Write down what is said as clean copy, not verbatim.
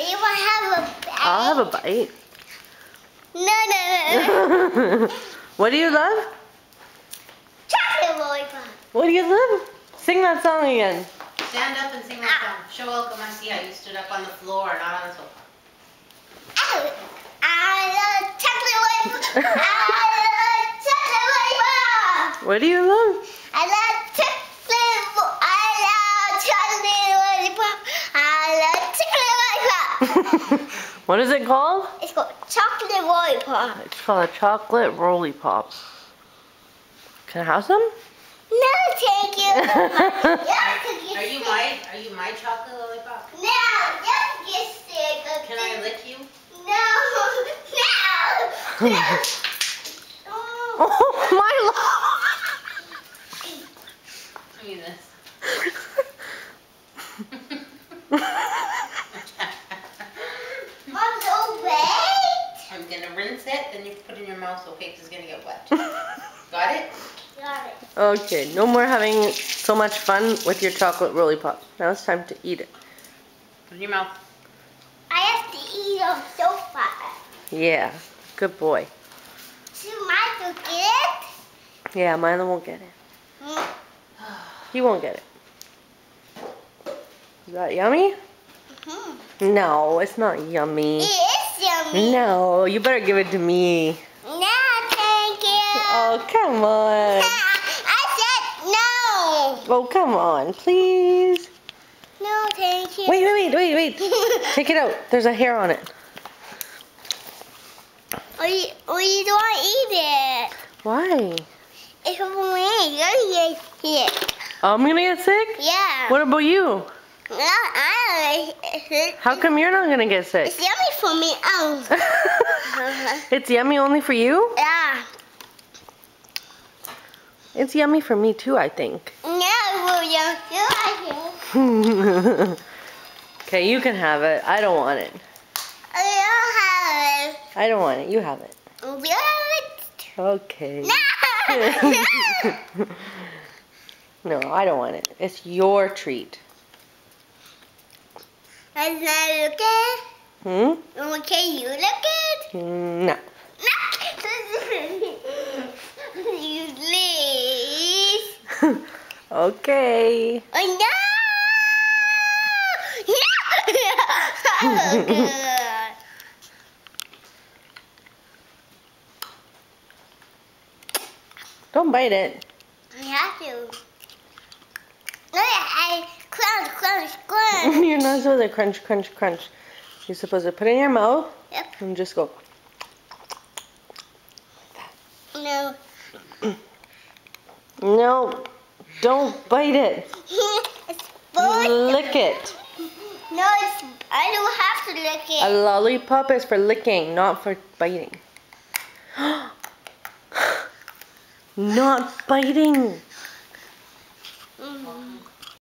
You want to have a bite? I'll have a bite. No. What do you love? Chocolate lollipop. What do you love? Sing that song again. Stand up and sing that song. Show Welcome I see how you stood up on the floor, not on the sofa. I love chocolate lollipop. I love chocolate lollipop. What do you love? I love chocolate lollipop. I love chocolate lollipop. What is it called? It's called chocolate lollipop. It's called a chocolate roly-pop. Can I have some? No, thank you. Are you my chocolate lollipop? No, just sick. Can I lick you? No. Oh my Give me this. Mom, no wait. I'm gonna rinse it, then you put it in your mouth so cake is gonna get wet. Got it? Got it. Okay, no more having so much fun with your chocolate roly-pop. Now it's time to eat it. Put it in your mouth. I have to eat them so fast. Yeah, good boy. Should Michael get it? Yeah, Milo won't get it. He won't get it. Is that yummy? No, it's not yummy. It is yummy. No, you better give it to me. No, thank you. Oh, come on. I said no. Oh, come on, please. No, thank you. Wait. Take it out. There's a hair on it. Or you don't eat it. Why? It's for me. You're get sick. I'm gonna get sick? Yeah. What about you? No, I don't like it. How come you're not gonna get sick? It's yummy for me. It's yummy only for you? Yeah. It's yummy for me too, I think. No, William. You like it. Okay, you can have it. I don't want it. I don't have it. I don't want it. You have it. You have it. Okay. No. No, I don't want it. It's your treat. Can I look it? Can you look it? No. You please. Okay. Oh no! No! Oh, good. Don't bite it. I have to. No, I crunch. You're not supposed to crunch, crunch, crunch. You're supposed to put it in your mouth Yep. and just go. No. No, don't bite it. It's full. Lick it. No, I don't have to lick A it. lollipop is for licking, not for biting. Not biting.